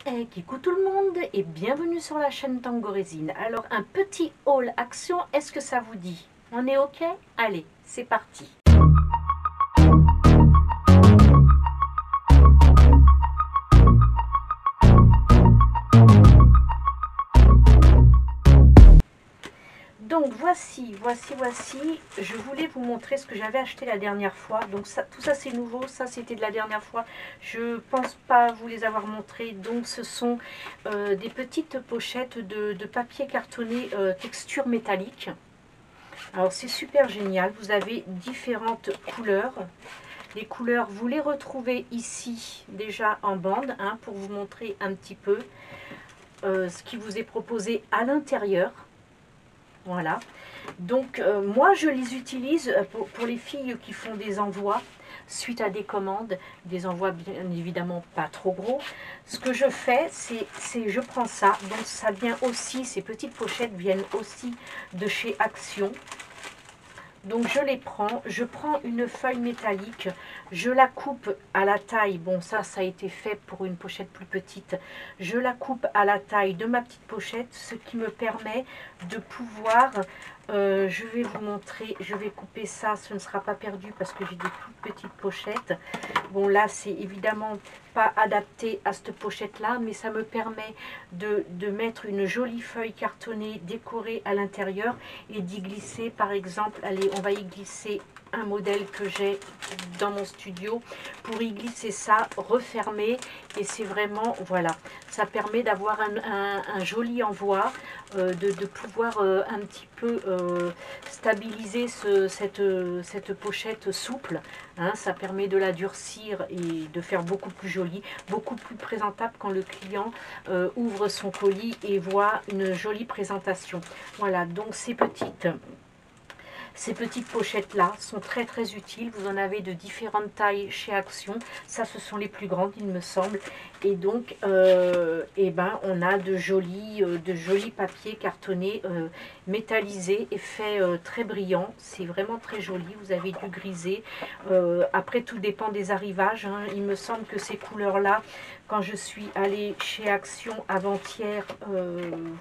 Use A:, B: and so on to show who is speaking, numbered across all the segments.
A: Hey, coucou tout le monde et bienvenue sur la chaîne Tango Résine. Alors un petit haul action, est-ce que ça vous dit? On est ok? Allez, c'est parti. Donc voici, je voulais vous montrer ce que j'avais acheté la dernière fois. Donc ça, tout ça c'est nouveau, ça c'était de la dernière fois. Je pense pas vous les avoir montrés. Donc ce sont des petites pochettes de papier cartonné texture métallique. Alors c'est super génial, vous avez différentes couleurs. Les couleurs, vous les retrouvez ici déjà en bande, hein, pour vous montrer un petit peu ce qui vous est proposé à l'intérieur. Voilà. Donc moi je les utilise pour les filles qui font des envois suite à des commandes, des envois bien évidemment pas trop gros. Ce que je fais, c'est je prends ça, donc ça vient aussi, ces petites pochettes viennent aussi de chez Action. Donc je les prends, je prends une feuille métallique, je la coupe à la taille, bon ça a été fait pour une pochette plus petite, je la coupe à la taille de ma petite pochette, ce qui me permet de pouvoir, je vais vous montrer, je vais couper ça, ce ne sera pas perdu parce que j'ai des toutes petites pochettes. Bon là c'est évidemment pas adapté à cette pochette là, mais ça me permet de mettre une jolie feuille cartonnée décorée à l'intérieur et d'y glisser par exemple, allez on va y glisser un modèle que j'ai dans mon studio, pour y glisser ça, refermer, et c'est vraiment, voilà, ça permet d'avoir un joli envoi, de pouvoir un petit peu stabiliser cette pochette souple, hein, ça permet de la durcir et de faire beaucoup plus jolie, beaucoup plus présentable quand le client ouvre son colis et voit une jolie présentation. Voilà, donc ces petites pochettes-là sont très très utiles. Vous en avez de différentes tailles chez Action. Ça, ce sont les plus grandes, il me semble. Et donc, eh ben, on a de jolis papiers cartonnés métallisés, effet très brillant. C'est vraiment très joli. Vous avez du grisé. Après, tout dépend des arrivages, hein. Il me semble que ces couleurs-là, quand je suis allée chez Action avant-hier,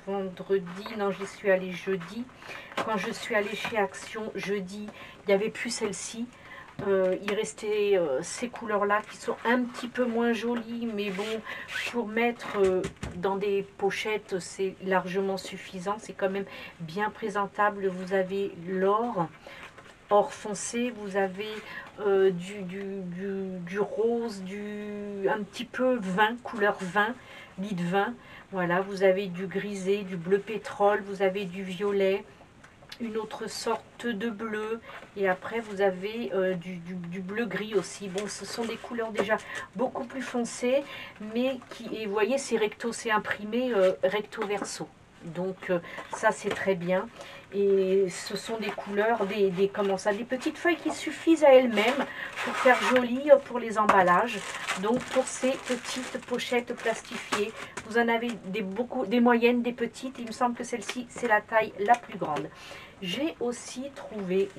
A: vendredi, non, j'y suis allée jeudi. Quand je suis allée chez Action jeudi, il n'y avait plus celle-ci. Il restait ces couleurs-là qui sont un petit peu moins jolies, mais bon, pour mettre dans des pochettes, c'est largement suffisant. C'est quand même bien présentable. Vous avez l'or, or foncé, vous avez du rose, un petit peu vin, couleur vin, lit de vin. Voilà, vous avez du grisé, du bleu pétrole, vous avez du violet, une autre sorte de bleu, et après vous avez du bleu gris aussi. Bon, ce sont des couleurs déjà beaucoup plus foncées, mais et vous voyez, c'est recto, c'est imprimé recto verso, donc ça c'est très bien. Et ce sont des couleurs, comment ça, des petites feuilles qui suffisent à elles-mêmes pour faire joli pour les emballages. Donc pour ces petites pochettes plastifiées, vous en avez des moyennes, des petites. Il me semble que celle-ci c'est la taille la plus grande. J'ai aussi trouvé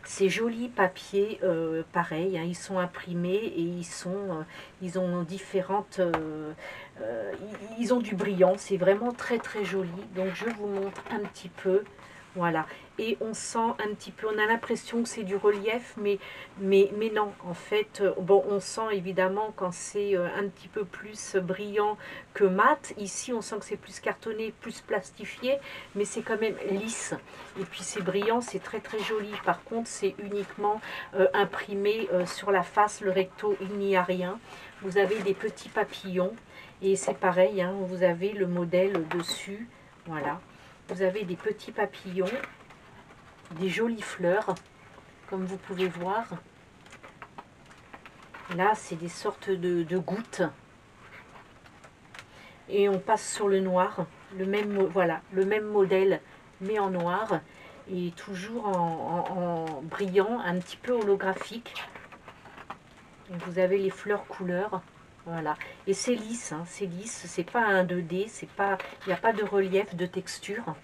A: ces jolis papiers, pareil, hein, ils sont imprimés et ils ont différentes, ils ont du brillant, c'est vraiment très très joli. Donc je vous montre un petit peu, voilà. Et on sent un petit peu, on a l'impression que c'est du relief, mais non, en fait, bon, on sent évidemment quand c'est un petit peu plus brillant que mat. Ici, on sent que c'est plus cartonné, plus plastifié, mais c'est quand même lisse. Et puis c'est brillant, c'est très très joli. Par contre, c'est uniquement imprimé sur la face, le recto, il n'y a rien. Vous avez des petits papillons, et c'est pareil, hein, vous avez le modèle dessus, voilà. Vous avez des petits papillons, des jolies fleurs, comme vous pouvez voir. Là, c'est des sortes de gouttes. Et on passe sur le noir, voilà, le même modèle, mais en noir, et toujours en brillant, un petit peu holographique. Et vous avez les fleurs couleurs, voilà. Et c'est lisse, hein, c'est pas un 2D, il n'y a pas de relief, de texture.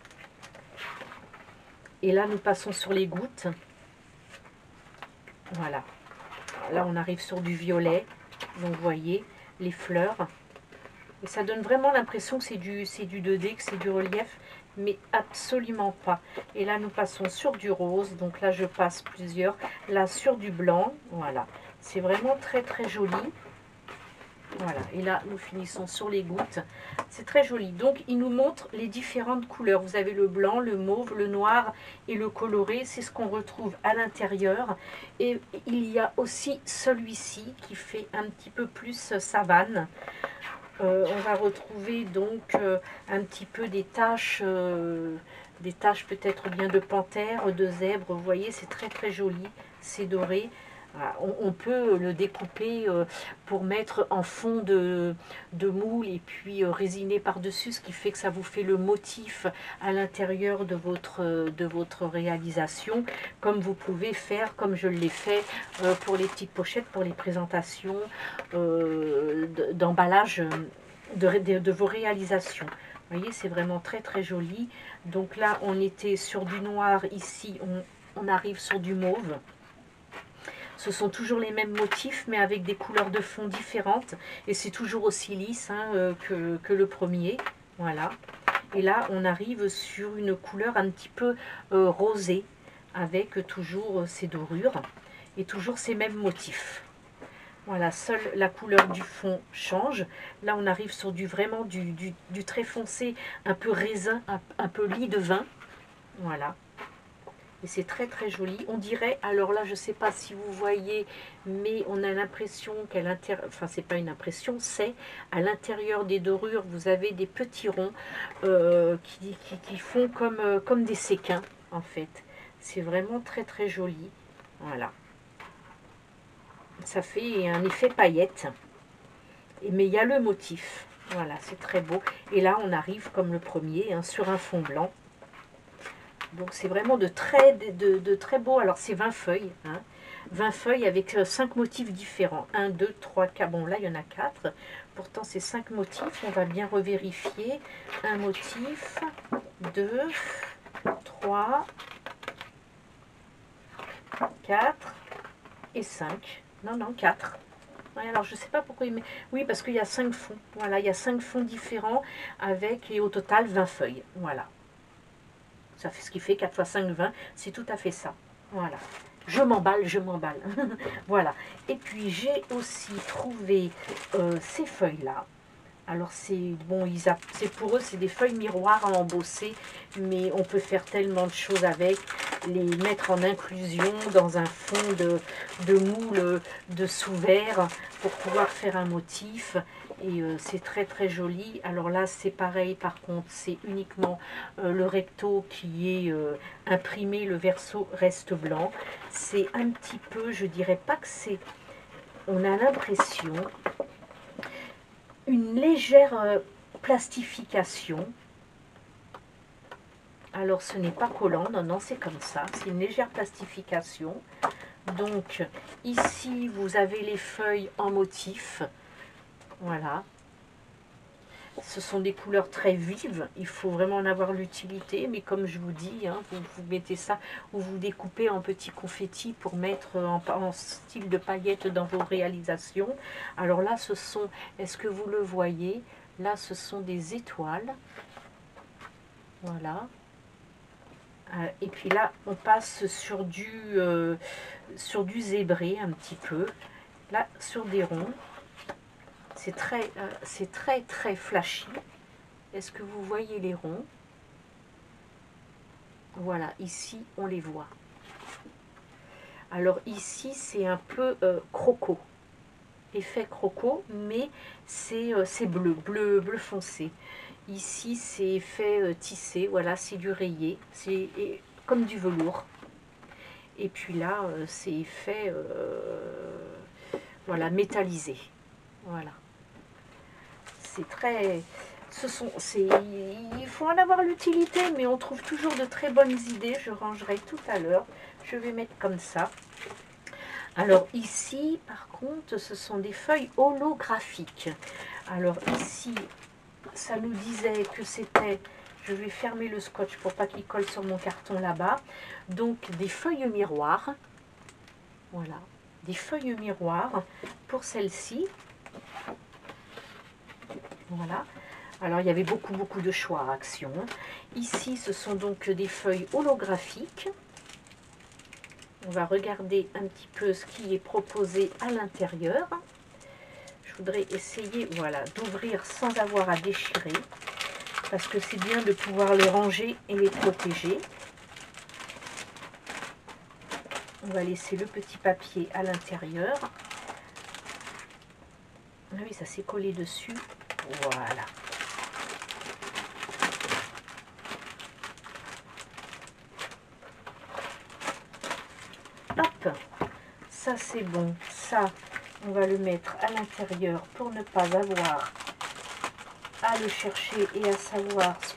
A: Et là, nous passons sur les gouttes. Voilà. Là, on arrive sur du violet. Donc, vous voyez, les fleurs. Et ça donne vraiment l'impression que c'est du 2D, que c'est du relief, mais absolument pas. Et là, nous passons sur du rose. Donc là, je passe plusieurs. Là, sur du blanc. Voilà. C'est vraiment très, très joli. Voilà. Et là, nous finissons sur les gouttes. C'est très joli. Donc, il nous montre les différentes couleurs. Vous avez le blanc, le mauve, le noir et le coloré. C'est ce qu'on retrouve à l'intérieur. Et il y a aussi celui-ci qui fait un petit peu plus savane. On va retrouver donc un petit peu des taches peut-être bien de panthère, de zèbre. Vous voyez, c'est très très joli, c'est doré. Voilà, on peut le découper pour mettre en fond de moule et puis résiner par-dessus, ce qui fait que ça vous fait le motif à l'intérieur de votre réalisation, comme vous pouvez faire, comme je l'ai fait pour les petites pochettes, pour les présentations d'emballage de vos réalisations. Vous voyez, c'est vraiment très très joli. Donc là, on était sur du noir, ici on arrive sur du mauve. Ce sont toujours les mêmes motifs, mais avec des couleurs de fond différentes. Et c'est toujours aussi lisse que le premier. Voilà. Et là, on arrive sur une couleur un petit peu rosée, avec toujours ces dorures et toujours ces mêmes motifs. Voilà, seule la couleur du fond change. Là, on arrive sur vraiment du très foncé, un peu raisin, un peu lit de vin. Voilà. Et c'est très très joli. On dirait, alors là, je ne sais pas si vous voyez, mais on a l'impression qu'à l'intérieur, enfin, c'est pas une impression, c'est à l'intérieur des dorures, vous avez des petits ronds qui font comme des séquins, en fait. C'est vraiment très très joli. Voilà. Ça fait un effet paillette. Mais il y a le motif. Voilà, c'est très beau. Et là, on arrive comme le premier, sur un fond blanc. Donc, c'est vraiment de très beau. Alors, c'est 20 feuilles. 20 feuilles avec 5 motifs différents. 1, 2, 3, 4. Bon, là, il y en a 4. Pourtant, c'est 5 motifs. On va bien revérifier. Un motif, 2, 3, 4 et 5. Non, non, 4. Ouais, alors, je ne sais pas pourquoi il met... Oui, parce qu'il y a 5 fonds. Voilà, il y a 5 fonds différents avec, et au total, 20 feuilles. Voilà. Ça fait ce qui fait 4 x 5, 20. C'est tout à fait ça. Voilà. Je m'emballe, je m'emballe. Voilà. Et puis, j'ai aussi trouvé ces feuilles-là. Alors, c'est bon, c'est pour eux, c'est des feuilles miroirs à embosser, mais on peut faire tellement de choses avec, les mettre en inclusion dans un fond de moule de sous-verre pour pouvoir faire un motif. Et c'est très très joli. Alors là, c'est pareil, par contre, c'est uniquement le recto qui est imprimé, le verso reste blanc. C'est un petit peu, je dirais pas que c'est... On a l'impression... une légère plastification. Alors, ce n'est pas collant, non, non, c'est comme ça. C'est une légère plastification. Donc, ici, vous avez les feuilles en motif. Voilà. Ce sont des couleurs très vives. Il faut vraiment en avoir l'utilité. Mais comme je vous dis, vous mettez ça ou vous découpez en petits confettis pour mettre en style de paillettes dans vos réalisations. Alors là, ce sont, est-ce que vous le voyez? Là, ce sont des étoiles. Voilà. Et puis là, on passe sur du zébré un petit peu. Là, sur des ronds. C'est très flashy. Est-ce que vous voyez les ronds? Voilà, ici, on les voit. Alors ici, c'est un peu croco. Effet croco, mais c'est bleu foncé. Ici, c'est effet tissé. Voilà, c'est du rayé. C'est comme du velours. Et puis là, c'est effet voilà, métallisé. Voilà. C'est très... il faut en avoir l'utilité, mais on trouve toujours de très bonnes idées. Je rangerai tout à l'heure. Je vais mettre comme ça. Alors ici, par contre, ce sont des feuilles holographiques. Alors ici, ça nous disait que c'était... Je vais fermer le scotch pour pas qu'il colle sur mon carton là-bas. Donc des feuilles miroirs. Voilà. Des feuilles miroirs pour celle-ci. Voilà. Alors, il y avait beaucoup de choix à Action. Ici, ce sont donc des feuilles holographiques. On va regarder un petit peu ce qui est proposé à l'intérieur. Je voudrais essayer, voilà, d'ouvrir sans avoir à déchirer, parce que c'est bien de pouvoir les ranger et les protéger. On va laisser le petit papier à l'intérieur. Ah oui, ça s'est collé dessus. Voilà. Hop, ça c'est bon. Ça, on va le mettre à l'intérieur pour ne pas avoir à le chercher et à savoir ce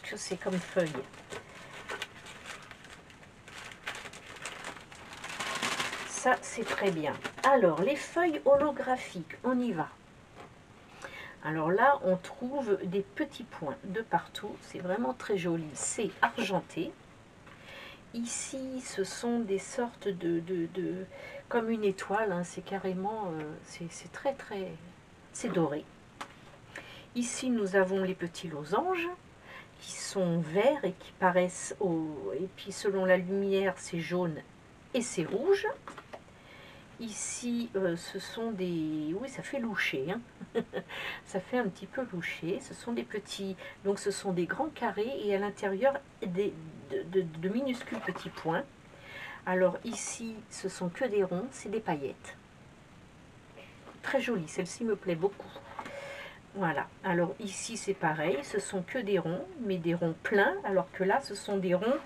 A: que c'est comme feuille. Ça, c'est très bien. Alors, les feuilles holographiques, on y va. Alors là, on trouve des petits points de partout. C'est vraiment très joli. C'est argenté. Ici, ce sont des sortes comme une étoile. Hein, c'est carrément, c'est très, c'est doré. Ici, nous avons les petits losanges qui sont verts et qui paraissent et puis selon la lumière, c'est jaune et c'est rouge. Ici, ce sont des... Oui, ça fait loucher. Hein. Ça fait un petit peu loucher. Ce sont des petits... Donc, ce sont des grands carrés et à l'intérieur, de minuscules petits points. Alors, ici, ce sont que des ronds. C'est des paillettes. Très joli. Celle-ci me plaît beaucoup. Voilà. Alors, ici, c'est pareil. Ce sont que des ronds, mais des ronds pleins. Alors que là, ce sont des ronds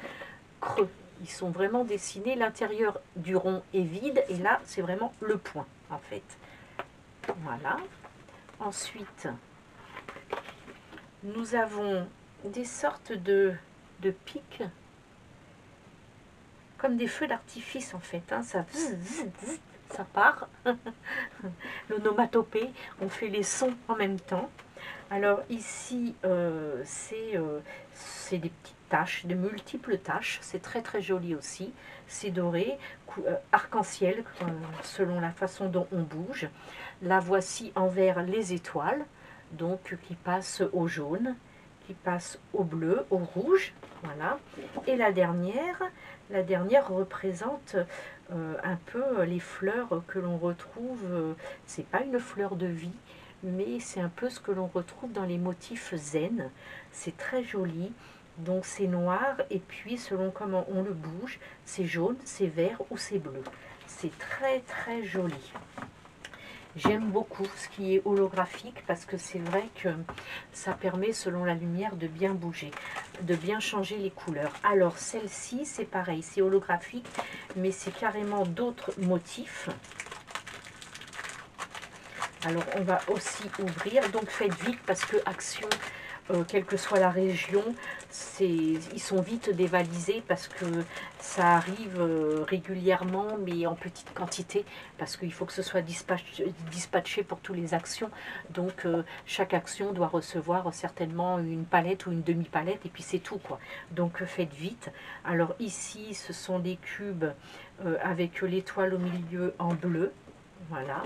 A: creux. Ils sont vraiment dessinés, l'intérieur du rond est vide et là c'est vraiment le point en fait. Voilà. Ensuite, nous avons des sortes de pics, comme des feux d'artifice en fait. Hein. Ça part. L'onomatopée, on fait les sons en même temps. Alors ici, c'est des petites taches, de multiples taches. C'est très joli aussi. C'est doré, arc-en-ciel, selon la façon dont on bouge. Là, voici envers les étoiles, donc qui passent au jaune, qui passent au bleu, au rouge. Voilà. Et la dernière représente un peu les fleurs que l'on retrouve. C'est pas une fleur de vie, mais c'est un peu ce que l'on retrouve dans les motifs zen. C'est très joli, donc c'est noir, et puis selon comment on le bouge, c'est jaune, c'est vert ou c'est bleu. C'est très joli. J'aime beaucoup ce qui est holographique parce que c'est vrai que ça permet, selon la lumière, de bien bouger, de bien changer les couleurs. Alors celle-ci, c'est pareil, c'est holographique, mais c'est carrément d'autres motifs. Alors on va aussi ouvrir, donc faites vite parce que Action, quelle que soit la région, ils sont vite dévalisés parce que ça arrive régulièrement mais en petite quantité parce qu'il faut que ce soit dispatché pour tous les actions. Donc chaque action doit recevoir certainement une palette ou une demi-palette et puis c'est tout quoi. Donc faites vite. Alors ici ce sont des cubes avec l'étoile au milieu en bleu. Voilà.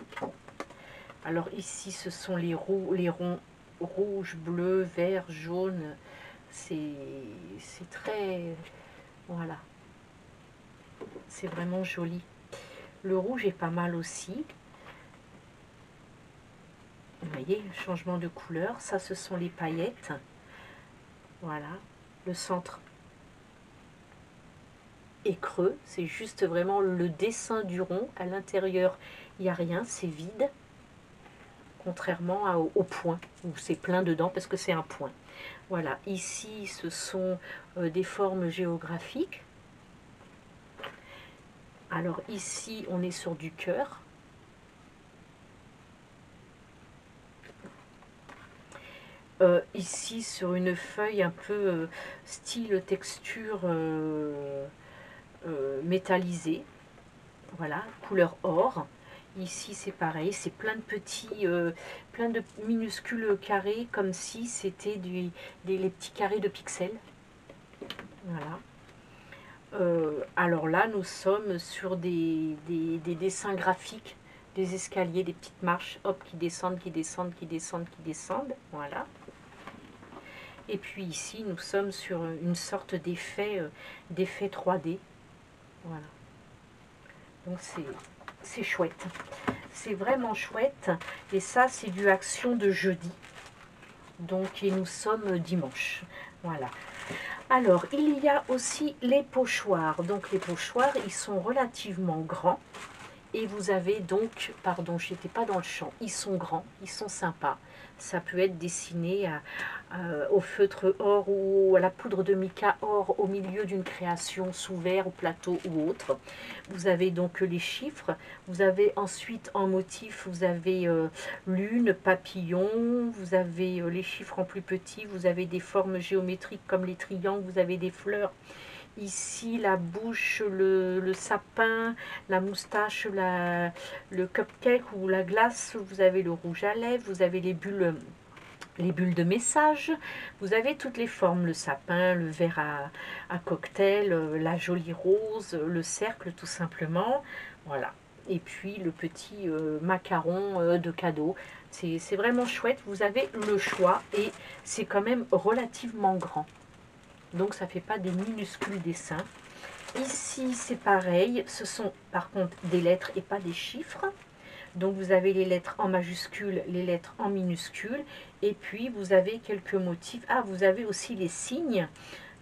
A: Alors ici, ce sont les ronds rouge, bleu, vert, jaune. C'est très... Voilà. C'est vraiment joli. Le rouge est pas mal aussi. Vous voyez, changement de couleur. Ça, ce sont les paillettes. Voilà. Le centre est creux. C'est juste vraiment le dessin du rond. À l'intérieur, il n'y a rien. C'est vide. Contrairement au point, où c'est plein dedans parce que c'est un point. Voilà, ici ce sont des formes géographiques. Alors ici on est sur du cœur. Ici sur une feuille un peu style texture métallisée. Voilà, couleur or. Ici, c'est pareil, c'est plein de petits, plein de minuscules carrés, comme si c'était les petits carrés de pixels. Voilà. Alors là, nous sommes sur des dessins graphiques des escaliers, des petites marches, hop, qui descendent, qui descendent, qui descendent, qui descendent, voilà. Et puis ici, nous sommes sur une sorte d'effet 3D, voilà. Donc c'est chouette, c'est vraiment chouette. Et ça, c'est du Action de jeudi. Donc, et nous sommes dimanche, voilà. Alors, il y a aussi les pochoirs. Donc, les pochoirs, ils sont relativement grands. Et vous avez donc, pardon, j'étais pas dans le champ, ils sont grands, ils sont sympas. Ça peut être dessiné au feutre or ou à la poudre de mica or au milieu d'une création sous verre, au plateau ou autre. Vous avez donc les chiffres. Vous avez ensuite en motif, vous avez lune, papillon, vous avez les chiffres en plus petit, vous avez des formes géométriques comme les triangles, vous avez des fleurs. Ici, la bouche, le sapin, la moustache, le cupcake ou la glace, vous avez le rouge à lèvres, vous avez les bulles de message, vous avez toutes les formes, le sapin, le verre à cocktail, la jolie rose, le cercle tout simplement, voilà. Et puis le petit macaron de cadeau, c'est vraiment chouette, vous avez le choix et c'est quand même relativement grand. Donc ça ne fait pas des minuscules dessins. Ici c'est pareil, ce sont par contre des lettres et pas des chiffres. Donc vous avez les lettres en majuscules, les lettres en minuscules. Et puis vous avez quelques motifs. Ah, vous avez aussi les signes.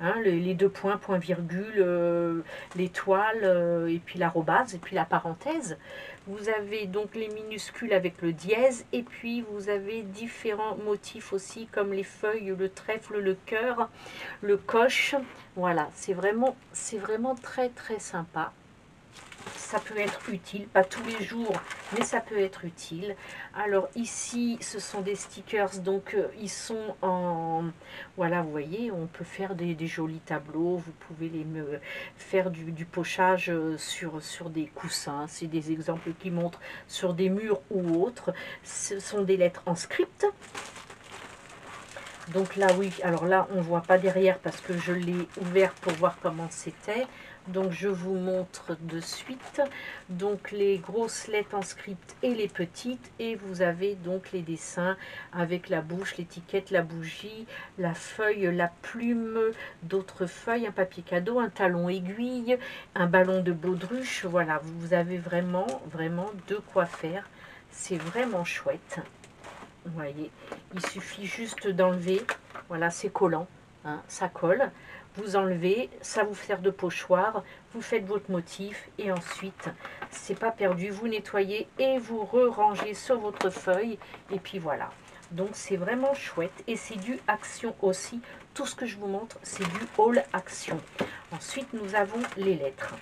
A: Hein, les deux points, point virgule, l'étoile, et puis l'arrobase, et puis la parenthèse. Vous avez donc les minuscules avec le dièse, et puis vous avez différents motifs aussi, comme les feuilles, le trèfle, le cœur, le coche. Voilà, c'est vraiment très très sympa. Ça peut être utile, pas tous les jours, mais ça peut être utile. Alors ici, ce sont des stickers, donc ils sont en... Voilà, vous voyez, on peut faire des jolis tableaux, vous pouvez faire du pochage sur des coussins. C'est des exemples qui montrent sur des murs ou autres. Ce sont des lettres en script. Donc là, oui, alors là, on ne voit pas derrière parce que je l'ai ouvert pour voir comment c'était. Donc je vous montre de suite. Donc les grosses lettres en script et les petites. Et vous avez donc les dessins avec la bouche, l'étiquette, la bougie, la feuille, la plume, d'autres feuilles, un papier cadeau, un talon aiguille, un ballon de baudruche. Voilà, vous avez vraiment de quoi faire. C'est vraiment chouette. Vous voyez, il suffit juste d'enlever, voilà, c'est collant, hein, ça colle. Vous enlevez, ça vous sert de pochoir, vous faites votre motif et ensuite, c'est pas perdu, vous nettoyez et vous re-rangez sur votre feuille et puis voilà. Donc c'est vraiment chouette et c'est du Action aussi. Tout ce que je vous montre, c'est du All Action. Ensuite, nous avons les lettres.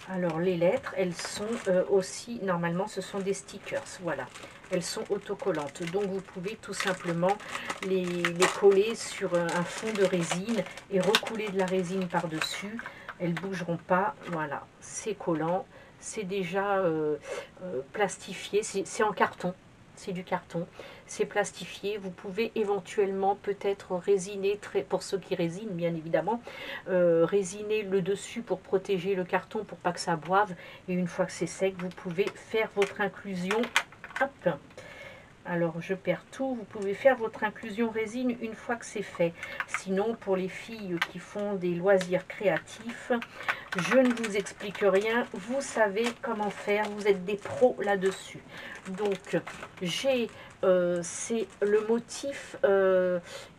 A: Alors les lettres, elles sont aussi, normalement ce sont des stickers, voilà. Elles sont autocollantes, donc vous pouvez tout simplement les coller sur un fond de résine et recouler de la résine par-dessus. Elles ne bougeront pas, voilà, c'est collant, c'est déjà plastifié, c'est en carton. C'est du carton, c'est plastifié. Vous pouvez éventuellement peut-être résiner, pour ceux qui résinent bien évidemment, résiner le dessus pour protéger le carton pour pas que ça boive. Et une fois que c'est sec, vous pouvez faire votre inclusion. Hop. Alors je perds tout, vous pouvez faire votre inclusion résine une fois que c'est fait. Sinon, pour les filles qui font des loisirs créatifs, je ne vous explique rien, vous savez comment faire, vous êtes des pros là-dessus. Donc j'ai, c'est le motif,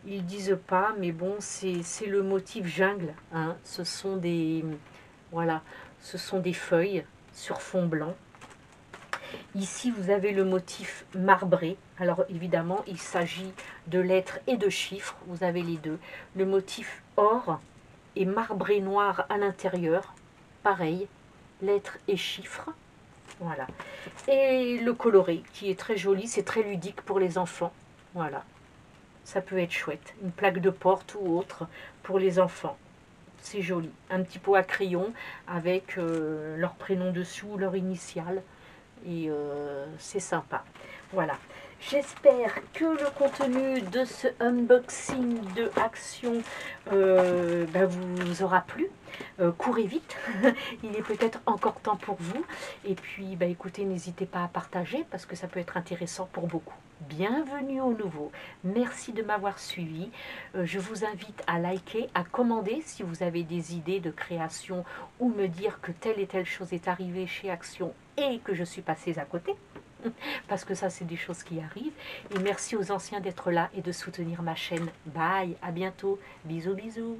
A: ils disent pas, mais bon, c'est le motif jungle, hein. Ce sont des, voilà, ce sont des feuilles sur fond blanc. Ici, vous avez le motif marbré. Alors, évidemment, il s'agit de lettres et de chiffres. Vous avez les deux. Le motif or et marbré noir à l'intérieur. Pareil, lettres et chiffres. Voilà. Et le coloré, qui est très joli. C'est très ludique pour les enfants. Voilà. Ça peut être chouette. Une plaque de porte ou autre pour les enfants. C'est joli. Un petit pot à crayon avec leur prénom dessus ou leur initiale. Et c'est sympa. Voilà. J'espère que le contenu de ce unboxing de Action vous aura plu. Courez vite, il est peut-être encore temps pour vous. Et puis écoutez, n'hésitez pas à partager parce que ça peut être intéressant pour beaucoup. Bienvenue au nouveau. Merci de m'avoir suivi. Je vous invite à liker, à commander si vous avez des idées de création ou me dire que telle et telle chose est arrivée chez Action et que je suis passée à côté. Parce que ça, c'est des choses qui arrivent. Et merci aux anciens d'être là et de soutenir ma chaîne. Bye, à bientôt. Bisous, bisous.